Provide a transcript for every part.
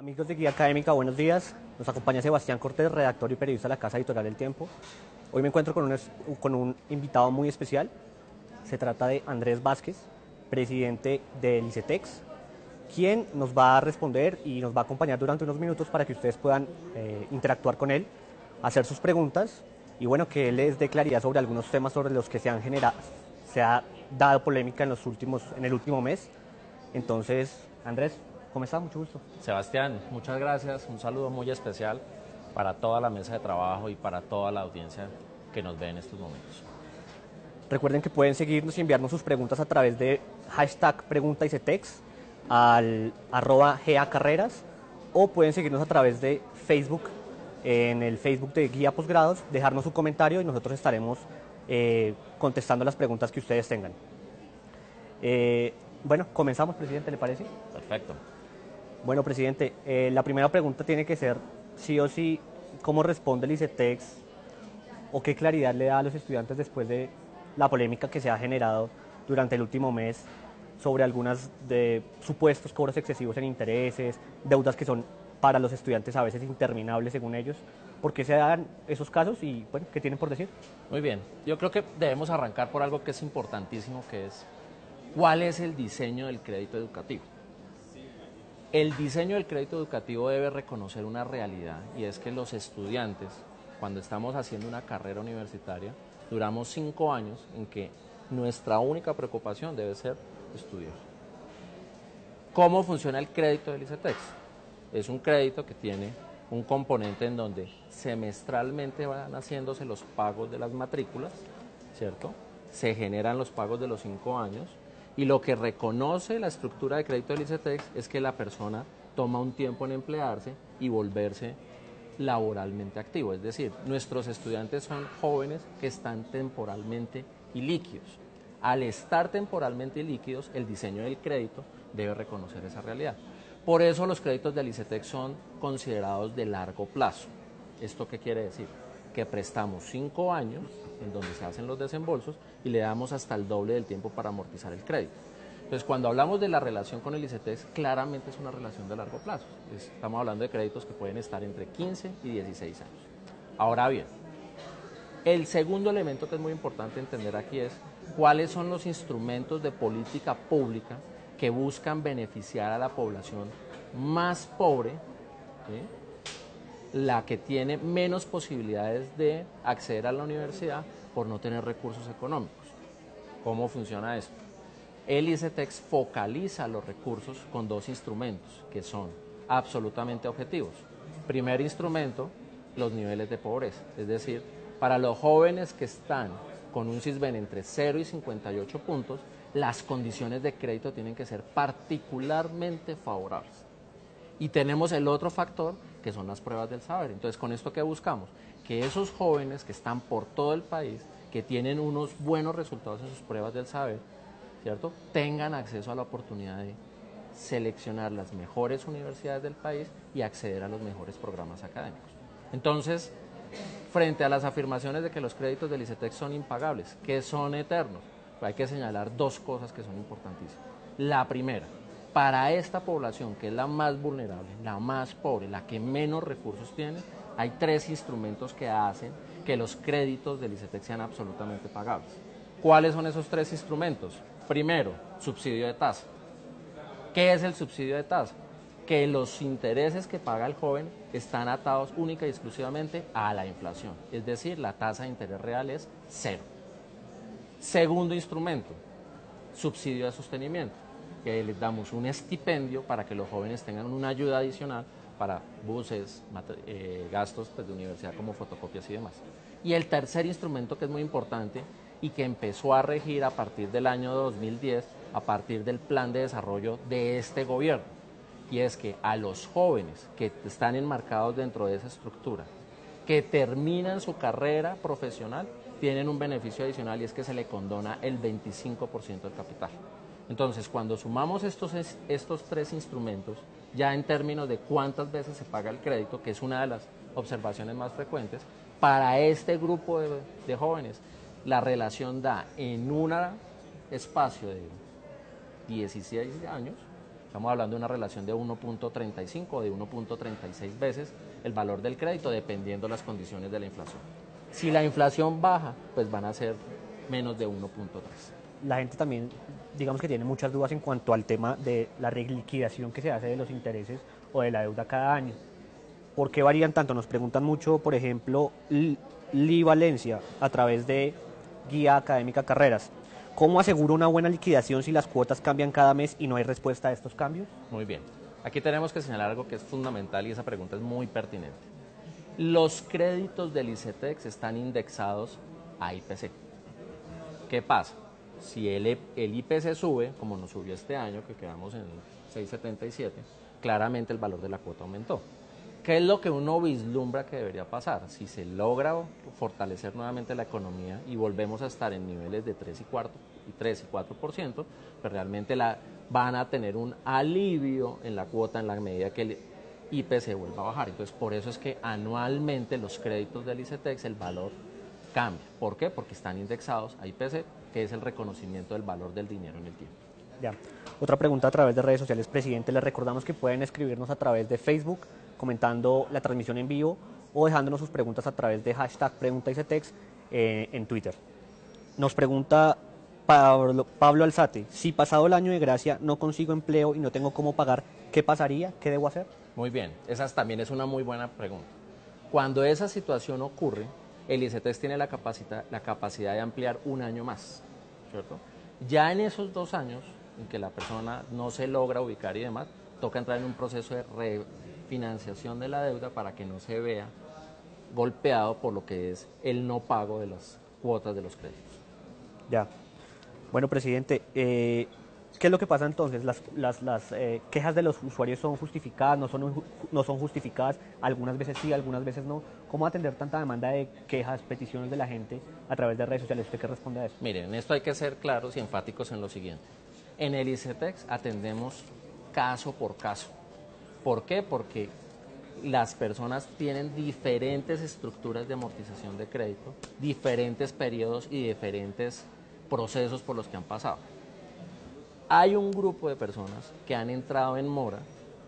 Amigos de Guía Académica, buenos días. Nos acompaña Sebastián Cortés, redactor y periodista de la Casa Editorial El Tiempo. Hoy me encuentro con un invitado muy especial. Se trata de Andrés Vázquez, presidente del ICETEX, quien nos va a responder y nos va a acompañar durante unos minutos para que ustedes puedan interactuar con él, hacer sus preguntas y bueno, que él les dé claridad sobre algunos temas sobre los que se ha dado polémica en el último mes. Entonces, Andrés, ¿cómo está? Mucho gusto. Sebastián, muchas gracias. Un saludo muy especial para toda la mesa de trabajo y para toda la audiencia que nos ve en estos momentos. Recuerden que pueden seguirnos y enviarnos sus preguntas a través de hashtag PreguntaICETEX al @GACarreras o pueden seguirnos a través de Facebook, en el Facebook de Guía Posgrados, dejarnos su comentario y nosotros estaremos contestando las preguntas que ustedes tengan. Bueno, comenzamos, presidente, ¿le parece? Perfecto. Bueno, presidente, la primera pregunta tiene que ser, sí o sí, ¿cómo responde el ICETEX o qué claridad le da a los estudiantes después de la polémica que se ha generado durante el último mes sobre algunas de supuestos cobros excesivos en intereses, deudas que son para los estudiantes a veces interminables según ellos? ¿Por qué se dan esos casos y bueno, qué tienen por decir? Muy bien. Yo creo que debemos arrancar por algo que es importantísimo, que es ¿cuál es el diseño del crédito educativo? El diseño del crédito educativo debe reconocer una realidad y es que los estudiantes, cuando estamos haciendo una carrera universitaria, duramos 5 años en que nuestra única preocupación debe ser estudiar. ¿Cómo funciona el crédito del ICETEX? Es un crédito que tiene un componente en donde semestralmente van haciéndose los pagos de las matrículas, ¿cierto? Se generan los pagos de los 5 años y lo que reconoce la estructura de crédito del ICETEX es que la persona toma un tiempo en emplearse y volverse laboralmente activo. Es decir, nuestros estudiantes son jóvenes que están temporalmente ilíquidos. Al estar temporalmente ilíquidos, el diseño del crédito debe reconocer esa realidad. Por eso los créditos del ICETEX son considerados de largo plazo. ¿Esto qué quiere decir? Que prestamos 5 años en donde se hacen los desembolsos y le damos hasta el doble del tiempo para amortizar el crédito. Entonces, cuando hablamos de la relación con el ICETEX, claramente es una relación de largo plazo. Estamos hablando de créditos que pueden estar entre 15 y 16 años. Ahora bien, el segundo elemento que es muy importante entender aquí es cuáles son los instrumentos de política pública que buscan beneficiar a la población más pobre, ¿sí?, la que tiene menos posibilidades de acceder a la universidad por no tener recursos económicos. ¿Cómo funciona esto? El ICETEX focaliza los recursos con 2 instrumentos que son absolutamente objetivos. Primer instrumento, los niveles de pobreza, es decir, para los jóvenes que están con un CISBEN entre 0 y 58 puntos, las condiciones de crédito tienen que ser particularmente favorables. Y tenemos el otro factor, que son las pruebas del saber. Entonces, ¿con esto qué buscamos? Que esos jóvenes que están por todo el país, que tienen unos buenos resultados en sus pruebas del saber, ¿cierto?, tengan acceso a la oportunidad de seleccionar las mejores universidades del país y acceder a los mejores programas académicos. Entonces, frente a las afirmaciones de que los créditos del ICETEX son impagables, que son eternos, hay que señalar 2 cosas que son importantísimas. La primera, para esta población, que es la más vulnerable, la más pobre, la que menos recursos tiene, hay 3 instrumentos que hacen que los créditos del ICETEX sean absolutamente pagables. ¿Cuáles son esos 3 instrumentos? Primero, subsidio de tasa. ¿Qué es el subsidio de tasa? Que los intereses que paga el joven están atados única y exclusivamente a la inflación, es decir, la tasa de interés real es 0. Segundo instrumento, subsidio de sostenimiento, que les damos un estipendio para que los jóvenes tengan una ayuda adicional para buses, gastos de universidad como fotocopias y demás. Y el tercer instrumento, que es muy importante y que empezó a regir a partir del año 2010, a partir del plan de desarrollo de este gobierno, y es que a los jóvenes que están enmarcados dentro de esa estructura, que terminan su carrera profesional, tienen un beneficio adicional y es que se le condona el 25% del capital. Entonces, cuando sumamos estos 3 instrumentos, ya en términos de cuántas veces se paga el crédito, que es una de las observaciones más frecuentes, para este grupo de jóvenes, la relación da en un espacio de 16 años Estamos hablando de una relación de 1.35 o de 1.36 veces el valor del crédito, dependiendo las condiciones de la inflación. Si la inflación baja, pues van a ser menos de 1.3. La gente también, digamos que tiene muchas dudas en cuanto al tema de la reliquidación que se hace de los intereses o de la deuda cada año. ¿Por qué varían tanto? Nos preguntan mucho, por ejemplo, Lee Valencia, a través de Guía Académica Carreras. ¿Cómo aseguro una buena liquidación si las cuotas cambian cada mes y no hay respuesta a estos cambios? Muy bien. Aquí tenemos que señalar algo que es fundamental y esa pregunta es muy pertinente. Los créditos del ICETEX están indexados a IPC. ¿Qué pasa? Si el IPC sube, como nos subió este año, que quedamos en 6.77, claramente el valor de la cuota aumentó. ¿Qué es lo que uno vislumbra que debería pasar? Si se logra fortalecer nuevamente la economía y volvemos a estar en niveles de 3 y 4%, pues realmente van a tener un alivio en la cuota en la medida que el IPC vuelva a bajar. Entonces, por eso es que anualmente los créditos del ICETEX, el valor cambia. ¿Por qué? Porque están indexados a IPC, que es el reconocimiento del valor del dinero en el tiempo. Ya. Otra pregunta a través de redes sociales, presidente. Les recordamos que pueden escribirnos a través de Facebook, comentando la transmisión en vivo o dejándonos sus preguntas a través de hashtag PreguntaICETEX en Twitter. Nos pregunta Pablo Alzate, si pasado el año de gracia no consigo empleo y no tengo cómo pagar, ¿qué pasaría? ¿Qué debo hacer? Muy bien, esa también es una muy buena pregunta. Cuando esa situación ocurre, el ICETEX tiene la capacidad de ampliar un año más, ¿cierto? Ya en esos 2 años en que la persona no se logra ubicar y demás, toca entrar en un proceso de refinanciación de la deuda para que no se vea golpeado por lo que es el no pago de las cuotas de los créditos. Ya. Bueno, presidente, ¿qué es lo que pasa entonces? Las quejas de los usuarios son justificadas, no son justificadas, algunas veces sí, algunas veces no. ¿Cómo atender tanta demanda de quejas, peticiones de la gente a través de redes sociales? ¿Usted qué responde a eso? Miren, en esto hay que ser claros y enfáticos en lo siguiente. En el ICETEX atendemos caso por caso. ¿Por qué? Porque las personas tienen diferentes estructuras de amortización de crédito, diferentes periodos y diferentes procesos por los que han pasado. Hay un grupo de personas que han entrado en mora,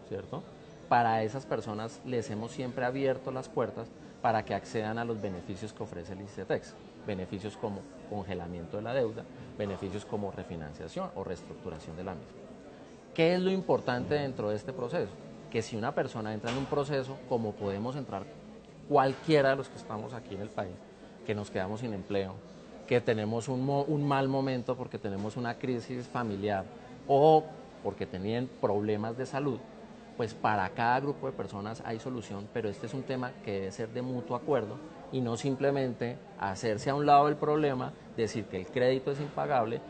¿cierto? Para esas personas les hemos siempre abierto las puertas para que accedan a los beneficios que ofrece el ICETEX. Beneficios como congelamiento de la deuda, beneficios como refinanciación o reestructuración de la misma. ¿Qué es lo importante dentro de este proceso? Que si una persona entra en un proceso, como podemos entrar cualquiera de los que estamos aquí en el país, que nos quedamos sin empleo, que tenemos un mal momento porque tenemos una crisis familiar o porque tenían problemas de salud, pues para cada grupo de personas hay solución, pero este es un tema que debe ser de mutuo acuerdo y no simplemente hacerse a un lado del problema, decir que el crédito es impagable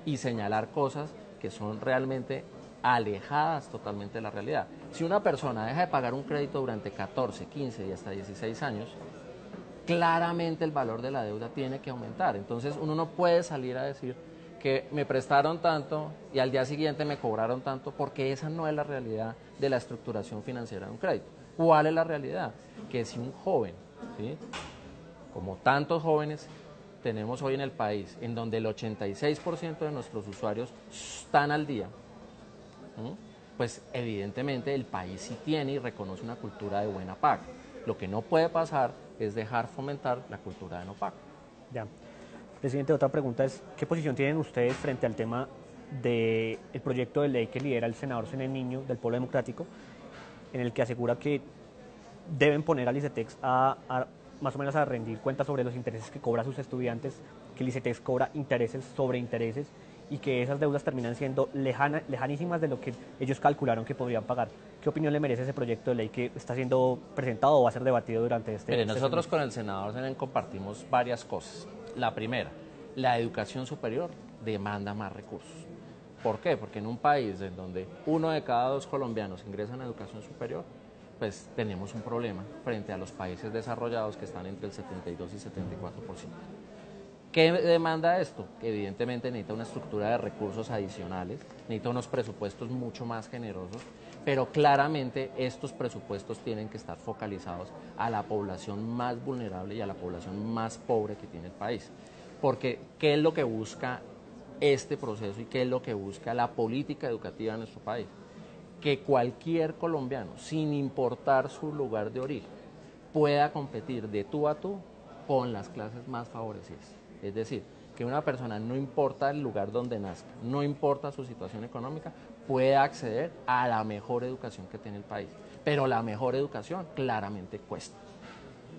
y señalar cosas que son realmente alejadas totalmente de la realidad. Si una persona deja de pagar un crédito durante 14, 15 y hasta 16 años, claramente el valor de la deuda tiene que aumentar. Entonces uno no puede salir a decir que me prestaron tanto y al día siguiente me cobraron tanto, porque esa no es la realidad de la estructuración financiera de un crédito. ¿Cuál es la realidad? Que si un joven, ¿sí?, como tantos jóvenes tenemos hoy en el país, en donde el 86% de nuestros usuarios están al día, pues evidentemente el país sí tiene y reconoce una cultura de buena paga. Lo que no puede pasar es dejar fomentar la cultura de no pago. Ya. Presidente, otra pregunta es, ¿qué posición tienen ustedes frente al tema del proyecto de ley que lidera el senador Zené Niño del Polo Democrático, en el que asegura que deben poner al ICETEX más o menos a rendir cuentas sobre los intereses que cobra a sus estudiantes, que el ICETEX cobra intereses sobre intereses y que esas deudas terminan siendo lejanísimas de lo que ellos calcularon que podrían pagar? ¿Qué opinión le merece ese proyecto de ley que está siendo presentado o va a ser debatido durante Mire, nosotros con el senador Zené compartimos varias cosas. La primera, la educación superior demanda más recursos. ¿Por qué? Porque en un país en donde 1 de cada 2 colombianos ingresan a educación superior, pues tenemos un problema frente a los países desarrollados que están entre el 72 y 74%. ¿Qué demanda esto? Que evidentemente necesita una estructura de recursos adicionales, necesita unos presupuestos mucho más generosos, pero claramente estos presupuestos tienen que estar focalizados a la población más vulnerable y a la población más pobre que tiene el país. Porque, ¿qué es lo que busca este proceso y qué es lo que busca la política educativa en nuestro país? que cualquier colombiano, sin importar su lugar de origen, pueda competir de tú a tú con las clases más favorecidas. Es decir, que una persona, no importa el lugar donde nazca, no importa su situación económica, pueda acceder a la mejor educación que tiene el país. Pero la mejor educación claramente cuesta.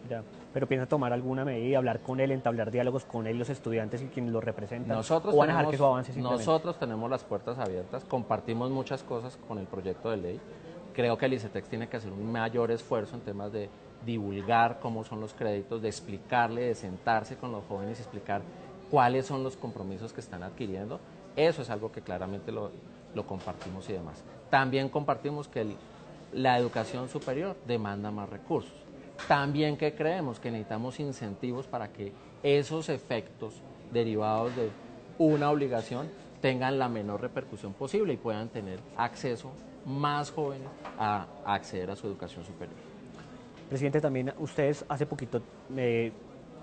Ya. Pero piensa tomar alguna medida, hablar con él, entablar diálogos con él, los estudiantes y quienes lo representan. Nosotros ¿O van a dejar que eso avance simplemente? Nosotros tenemos las puertas abiertas, compartimos muchas cosas con el proyecto de ley. Creo que el ICETEX tiene que hacer un mayor esfuerzo en temas de divulgar cómo son los créditos, de explicarle, de sentarse con los jóvenes y explicar cuáles son los compromisos que están adquiriendo. Eso es algo que claramente lo compartimos y demás. También compartimos que la educación superior demanda más recursos. También que creemos que necesitamos incentivos para que esos efectos derivados de una obligación tengan la menor repercusión posible y puedan tener acceso más jóvenes a acceder a su educación superior. Presidente, también ustedes hace poquito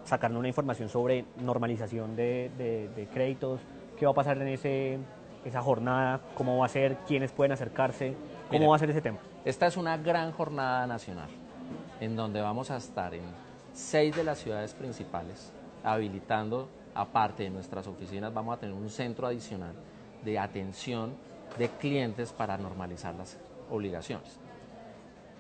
sacaron una información sobre normalización de créditos. ¿Qué va a pasar en esa jornada? ¿Cómo va a ser? ¿Quiénes pueden acercarse? ¿Cómo va a ser ese tema? Esta es una gran jornada nacional en donde vamos a estar en 6 de las ciudades principales, habilitando, aparte de nuestras oficinas, vamos a tener un centro adicional de atención de clientes para normalizar las obligaciones.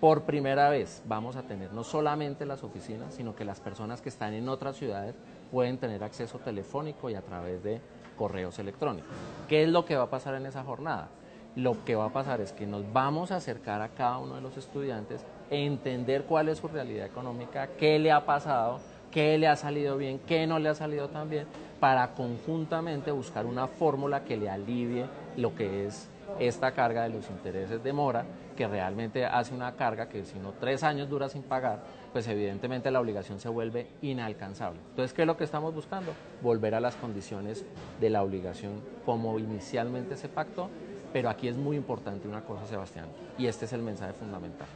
Por primera vez vamos a tener no solamente las oficinas, sino que las personas que están en otras ciudades pueden tener acceso telefónico y a través de correos electrónicos. ¿Qué es lo que va a pasar en esa jornada? Lo que va a pasar es que nos vamos a acercar a cada uno de los estudiantes, entender cuál es su realidad económica, qué le ha pasado, qué le ha salido bien, qué no le ha salido tan bien, para conjuntamente buscar una fórmula que le alivie lo que es esta carga de los intereses de mora, que realmente hace una carga que si no 3 años dura sin pagar, pues evidentemente la obligación se vuelve inalcanzable. Entonces, ¿qué es lo que estamos buscando? Volver a las condiciones de la obligación como inicialmente se pactó, pero aquí es muy importante una cosa, Sebastián, y este es el mensaje fundamental.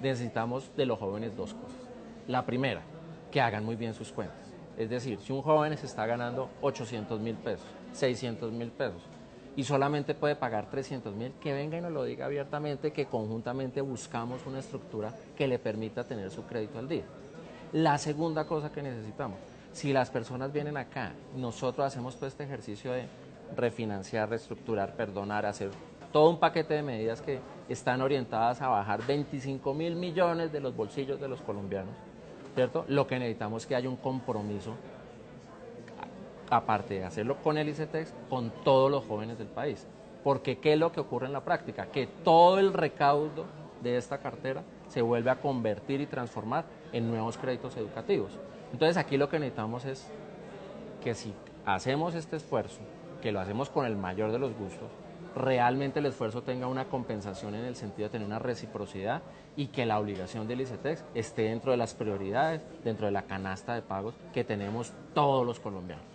Necesitamos de los jóvenes 2 cosas. La primera, que hagan muy bien sus cuentas. Es decir, si un joven se está ganando 800.000 pesos, 600.000 pesos, y solamente puede pagar 300.000, que venga y nos lo diga abiertamente, que conjuntamente buscamos una estructura que le permita tener su crédito al día. La segunda cosa que necesitamos, si las personas vienen acá, nosotros hacemos todo este ejercicio de refinanciar, reestructurar, perdonar, hacer todo un paquete de medidas que están orientadas a bajar 25.000 millones de los bolsillos de los colombianos, ¿cierto? Lo que necesitamos es que haya un compromiso, aparte de hacerlo con el ICETEX, con todos los jóvenes del país. Porque ¿qué es lo que ocurre en la práctica? Que todo el recaudo de esta cartera se vuelve a convertir y transformar en nuevos créditos educativos. Entonces aquí lo que necesitamos es que si hacemos este esfuerzo, que lo hacemos con el mayor de los gustos, realmente el esfuerzo tenga una compensación en el sentido de tener una reciprocidad y que la obligación del ICETEX esté dentro de las prioridades, dentro de la canasta de pagos que tenemos todos los colombianos.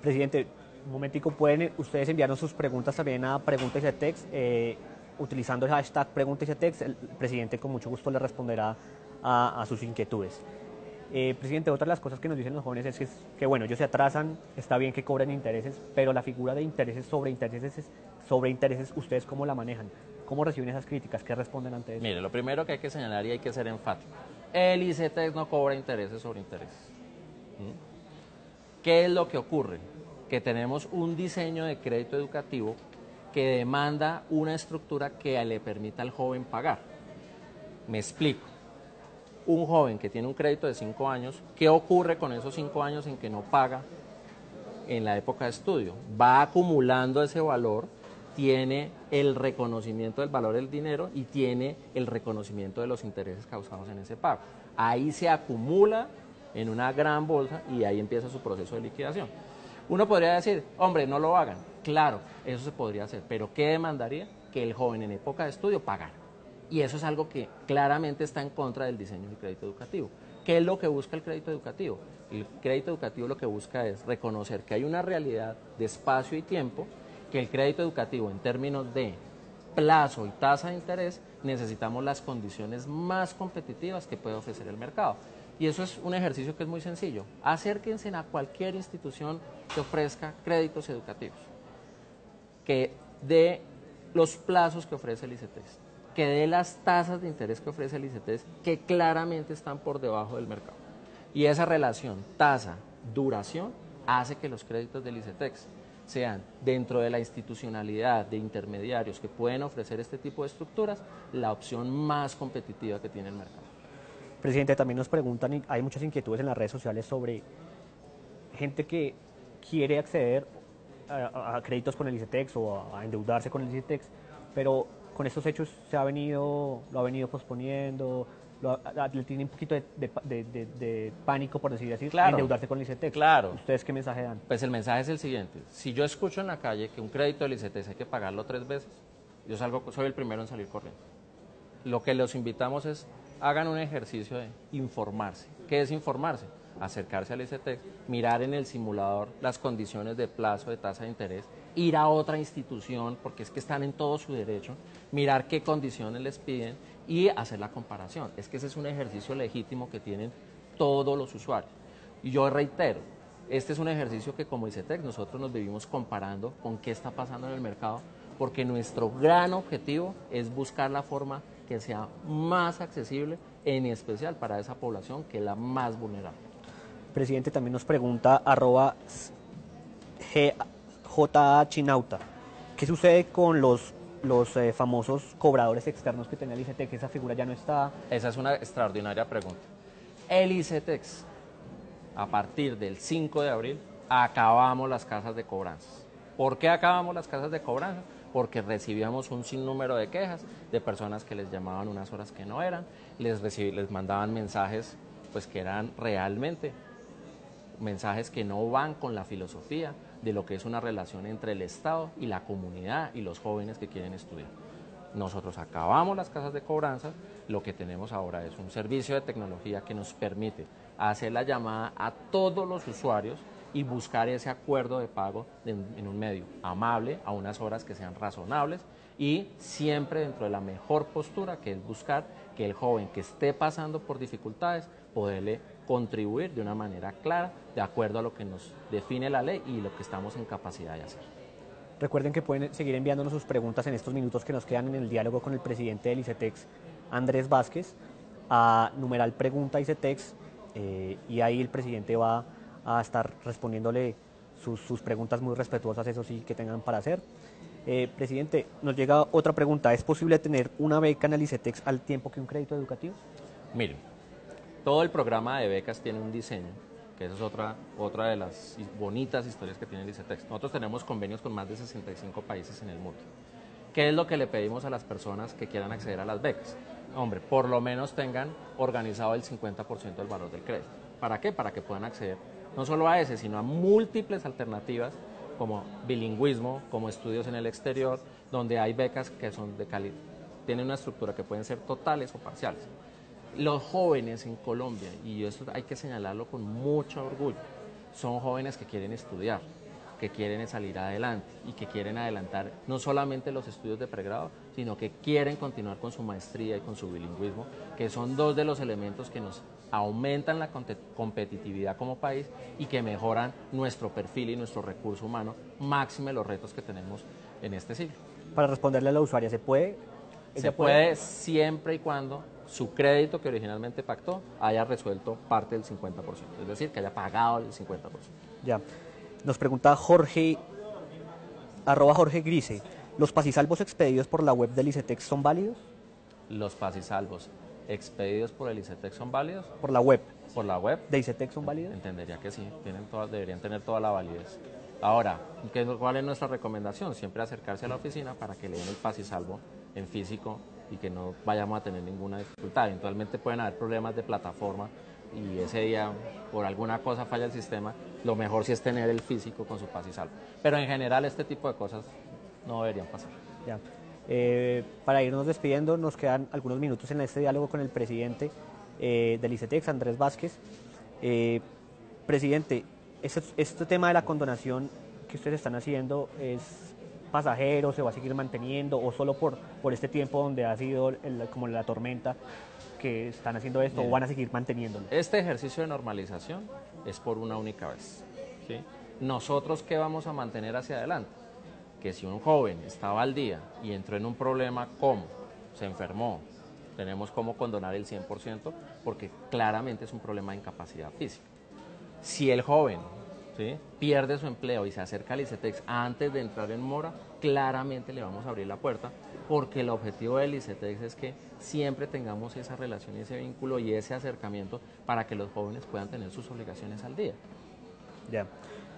Presidente, un momentico, ¿pueden ustedes enviarnos sus preguntas también a Pregunta ICETEX? Utilizando el hashtag Pregunta ICETEX, el presidente con mucho gusto le responderá a sus inquietudes. Presidente, otra de las cosas que nos dicen los jóvenes es que bueno, ellos se atrasan, está bien que cobren intereses, pero la figura de intereses, ¿ustedes cómo la manejan? ¿Cómo reciben esas críticas? ¿Qué responden ante eso? Mire, lo primero que hay que señalar y hay que ser enfático, el ICETEX no cobra intereses sobre intereses. ¿Qué es lo que ocurre? Que tenemos un diseño de crédito educativo que demanda una estructura que le permita al joven pagar. Me explico. Un joven que tiene un crédito de 5 años, ¿qué ocurre con esos 5 años en que no paga en la época de estudio? Va acumulando ese valor, tiene el reconocimiento del valor del dinero y tiene el reconocimiento de los intereses causados en ese pago. Ahí se acumula en una gran bolsa y ahí empieza su proceso de liquidación. Uno podría decir, hombre, no lo hagan. Claro, eso se podría hacer, pero ¿qué demandaría? Que el joven en época de estudio pagara. Y eso es algo que claramente está en contra del diseño del crédito educativo. ¿Qué es lo que busca el crédito educativo? El crédito educativo lo que busca es reconocer que hay una realidad de espacio y tiempo, que el crédito educativo en términos de plazo y tasa de interés necesitamos las condiciones más competitivas que puede ofrecer el mercado. Y eso es un ejercicio que es muy sencillo. Acérquense a cualquier institución que ofrezca créditos educativos, que dé los plazos que ofrece el ICETEX, que dé las tasas de interés que ofrece el ICETEX, que claramente están por debajo del mercado. Y esa relación tasa-duración hace que los créditos del ICETEX sean, dentro de la institucionalidad de intermediarios que pueden ofrecer este tipo de estructuras, la opción más competitiva que tiene el mercado. Presidente, también nos preguntan, y hay muchas inquietudes en las redes sociales sobre gente que quiere acceder a créditos con el ICETEX o a endeudarse con el ICETEX, pero con estos hechos lo ha venido posponiendo, le tiene un poquito de pánico, por decir así, Claro, endeudarse con el ICETEX. claro. ¿Ustedes qué mensaje dan? Pues el mensaje es el siguiente: si yo escucho en la calle que un crédito del ICETEX hay que pagarlo 3 veces, yo soy el primero en salir corriendo. Lo que los invitamos es, hagan un ejercicio de informarse. ¿Qué es informarse? Acercarse al ICETEX, mirar en el simulador las condiciones de plazo, de tasa de interés, ir a otra institución, porque es que están en todo su derecho, mirar qué condiciones les piden y hacer la comparación. Es que ese es un ejercicio legítimo que tienen todos los usuarios. Y yo reitero, este es un ejercicio que como ICETEX nosotros nos vivimos comparando con qué está pasando en el mercado, porque nuestro gran objetivo es buscar la forma que sea más accesible, en especial para esa población que es la más vulnerable. Presidente, también nos pregunta @GJA Chinauta, ¿qué sucede con los famosos cobradores externos que tenía el ICETEX? Esa figura ya no está. Esa es una extraordinaria pregunta. El ICETEX, a partir del 5 de abril, acabamos las casas de cobranzas. ¿Por qué acabamos las casas de cobranza? Porque recibíamos un sinnúmero de quejas de personas que les llamaban unas horas que no eran, les mandaban mensajes pues que eran realmente mensajes que no van con la filosofía de lo que es una relación entre el Estado y la comunidad y los jóvenes que quieren estudiar. Nosotros acabamos las casas de cobranza, lo que tenemos ahora es un servicio de tecnología que nos permite hacer la llamada a todos los usuarios y buscar ese acuerdo de pago en un medio amable, a unas horas que sean razonables y siempre dentro de la mejor postura, que es buscar que el joven que esté pasando por dificultades, poderle contribuir de una manera clara, de acuerdo a lo que nos define la ley y lo que estamos en capacidad de hacer. Recuerden que pueden seguir enviándonos sus preguntas en estos minutos que nos quedan en el diálogo con el presidente del ICETEX, Andrés Vázquez, a numeral pregunta ICETEX, y ahí el presidente va a estar respondiéndole sus preguntas muy respetuosas, eso sí, que tengan para hacer. Presidente, nos llega otra pregunta. ¿Es posible tener una beca en el ICETEX al tiempo que un crédito educativo? Miren, todo el programa de becas tiene un diseño, que esa es otra de las bonitas historias que tiene el ICETEX. Nosotros tenemos convenios con más de 65 países en el mundo. ¿Qué es lo que le pedimos a las personas que quieran acceder a las becas? Hombre, por lo menos tengan organizado el 50% del valor del crédito. ¿Para qué? Para que puedan acceder no solo a ese, sino a múltiples alternativas como bilingüismo, como estudios en el exterior, donde hay becas que son de calidad, tienen una estructura que pueden ser totales o parciales. Los jóvenes en Colombia, y esto hay que señalarlo con mucho orgullo, son jóvenes que quieren estudiar, que quieren salir adelante y que quieren adelantar no solamente los estudios de pregrado, sino que quieren continuar con su maestría y con su bilingüismo, que son dos de los elementos que nos aumentan la competitividad como país y que mejoran nuestro perfil y nuestro recurso humano, máxime los retos que tenemos en este siglo. Para responderle a la usuaria, ¿se puede? Se puede siempre y cuando su crédito que originalmente pactó haya resuelto parte del 50%, es decir, que haya pagado el 50%. Ya. Nos pregunta Jorge, @Jorge Grise, ¿los pasisalvos expedidos por la web del ICETEX son válidos? Los pasisalvos expedidos por el ICETEX son válidos. Por la web. ¿Por la web? ¿De ICETEX son válidos? Entendería que sí, deberían tener toda la validez. Ahora, ¿cuál es nuestra recomendación? Siempre acercarse a la oficina para que le den el pasisalvo en físico y que no vayamos a tener ninguna dificultad. Eventualmente pueden haber problemas de plataforma y ese día por alguna cosa falla el sistema, lo mejor sí es tener el físico con su pasisalvo. Pero en general este tipo de cosas no deberían pasar. Ya. Para irnos despidiendo, nos quedan algunos minutos en este diálogo con el presidente del ICETEX, Andrés Vázquez. Presidente, este tema de la condonación que ustedes están haciendo es pasajero, se va a seguir manteniendo o solo por este tiempo donde ha sido como la tormenta que están haciendo esto. Bien. ¿O van a seguir manteniéndolo? Este ejercicio de normalización es por una única vez, ¿sí? Nosotros, ¿qué vamos a mantener hacia adelante? que si un joven estaba al día y entró en un problema como se enfermó, tenemos cómo condonar el 100% porque claramente es un problema de incapacidad física. Si el joven, ¿sí?, pierde su empleo y se acerca al ICETEX antes de entrar en mora, claramente le vamos a abrir la puerta porque el objetivo del ICETEX es que siempre tengamos esa relación y ese vínculo y ese acercamiento para que los jóvenes puedan tener sus obligaciones al día. Ya.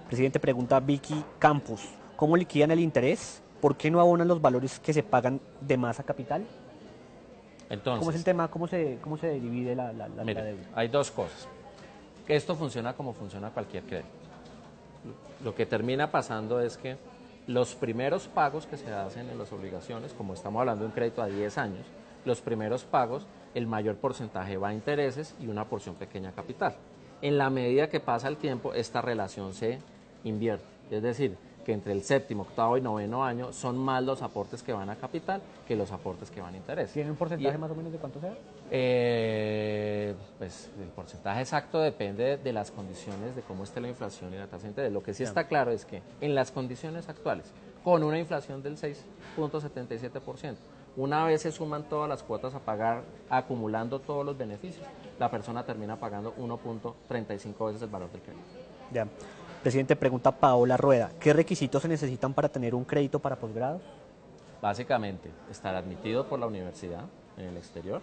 Presidente, pregunta Vicky Campos, ¿cómo liquidan el interés? ¿Por qué no abonan los valores que se pagan de más a capital? Entonces, ¿Cómo es el tema? ¿Cómo se divide la mire, deuda? hay dos cosas. Esto funciona como funciona cualquier crédito. Lo que termina pasando es que los primeros pagos que se hacen en las obligaciones, como estamos hablando de un crédito a 10 años, los primeros pagos, el mayor porcentaje va a intereses y una porción pequeña a capital. En la medida que pasa el tiempo, esta relación se invierte. Es decir, que entre el séptimo, octavo y noveno año son más los aportes que van a capital que los aportes que van a interés. ¿Tiene un porcentaje más o menos de cuánto sea? Pues el porcentaje exacto depende de las condiciones, de cómo esté la inflación y la tasa de interés. Lo que sí está claro es que en las condiciones actuales, con una inflación del 6.77%, una vez se suman todas las cuotas a pagar, acumulando todos los beneficios, la persona termina pagando 1.35 veces el valor del crédito. Ya. Presidente, pregunta Paola Rueda, ¿qué requisitos se necesitan para tener un crédito para posgrados? Básicamente, estar admitido por la universidad en el exterior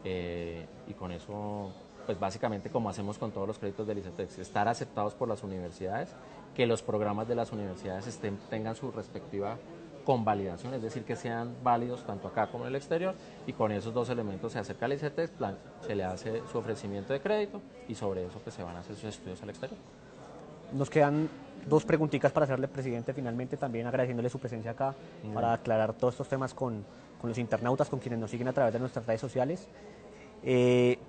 y con eso, pues básicamente como hacemos con todos los créditos del ICETEX, estar aceptados por las universidades, que los programas de las universidades tengan su respectiva convalidación, es decir, que sean válidos tanto acá como en el exterior, y con esos dos elementos se acerca al ICETEX, se le hace su ofrecimiento de crédito y sobre eso pues se van a hacer sus estudios al exterior. Nos quedan dos preguntitas para hacerle, presidente, finalmente también agradeciéndole su presencia acá para aclarar todos estos temas con los internautas, con quienes nos siguen a través de nuestras redes sociales.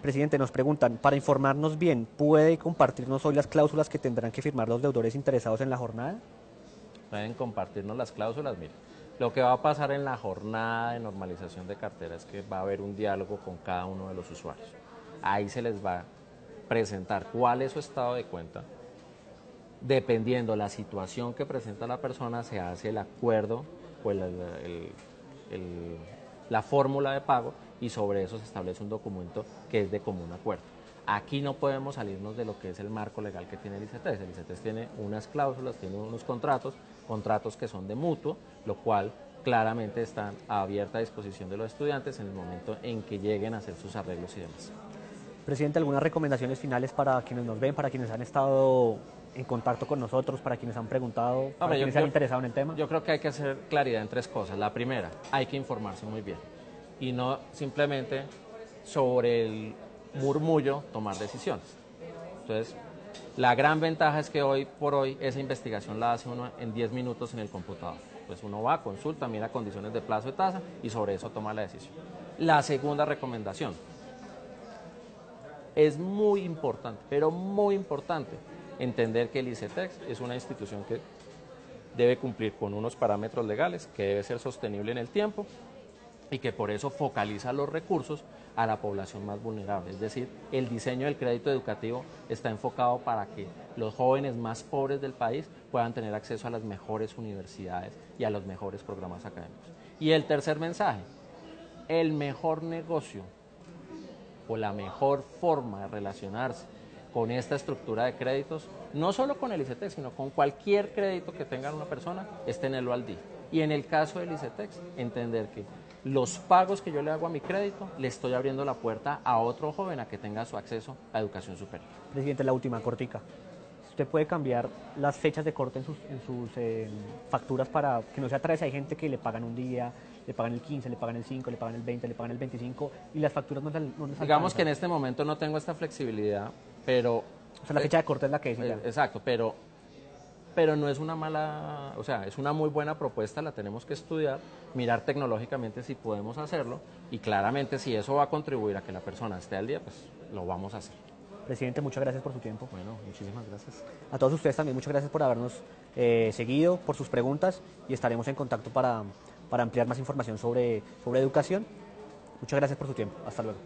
Presidente, nos preguntan, para informarnos bien, ¿puede compartirnos hoy las cláusulas que tendrán que firmar los deudores interesados en la jornada? Pueden compartirnos las cláusulas, mire. Lo que va a pasar en la jornada de normalización de cartera es que va a haber un diálogo con cada uno de los usuarios. Ahí se les va a presentar cuál es su estado de cuenta. Dependiendo la situación que presenta la persona, se hace el acuerdo o la fórmula de pago y sobre eso se establece un documento que es de común acuerdo. Aquí no podemos salirnos de lo que es el marco legal que tiene el ICETEX. El ICETEX tiene unas cláusulas, tiene unos contratos que son de mutuo, lo cual claramente están a abierta disposición de los estudiantes en el momento en que lleguen a hacer sus arreglos y demás. Presidente, ¿algunas recomendaciones finales para quienes nos ven, para quienes han estado en contacto con nosotros, para quienes han preguntado, para quienes se han interesado en el tema? Yo creo que hay que hacer claridad en tres cosas. La primera, hay que informarse muy bien y no simplemente sobre el murmullo tomar decisiones. Entonces, la gran ventaja es que hoy por hoy esa investigación la hace uno en 10 minutos en el computador. Pues uno va, consulta, mira condiciones de plazo de tasa y sobre eso toma la decisión. La segunda recomendación, es muy importante, pero muy importante, entender que el ICETEX es una institución que debe cumplir con unos parámetros legales, que debe ser sostenible en el tiempo y que por eso focaliza los recursos a la población más vulnerable. Es decir, el diseño del crédito educativo está enfocado para que los jóvenes más pobres del país puedan tener acceso a las mejores universidades y a los mejores programas académicos. Y el tercer mensaje, el mejor negocio o la mejor forma de relacionarse con esta estructura de créditos, no solo con el ICETEX, sino con cualquier crédito que tenga una persona, es tenerlo al día. Y en el caso del ICETEX, entender que los pagos que yo le hago a mi crédito, le estoy abriendo la puerta a otro joven a que tenga su acceso a educación superior. Presidente, la última, cortica. ¿Usted puede cambiar las fechas de corte en sus facturas para que no sea atrás? Hay gente que le pagan un día, le pagan el 15, le pagan el 5, le pagan el 20, le pagan el 25 y las facturas no les alcanzan. Digamos que en este momento no tengo esta flexibilidad, pero... O sea, la fecha de corte es la que es. Exacto, pero no es una mala, o sea, es una muy buena propuesta, la tenemos que estudiar, mirar tecnológicamente si podemos hacerlo y claramente si eso va a contribuir a que la persona esté al día, pues lo vamos a hacer. Presidente, muchas gracias por su tiempo. Bueno, muchísimas gracias. A todos ustedes también, muchas gracias por habernos seguido, por sus preguntas y estaremos en contacto para ampliar más información sobre educación. Muchas gracias por su tiempo. Hasta luego.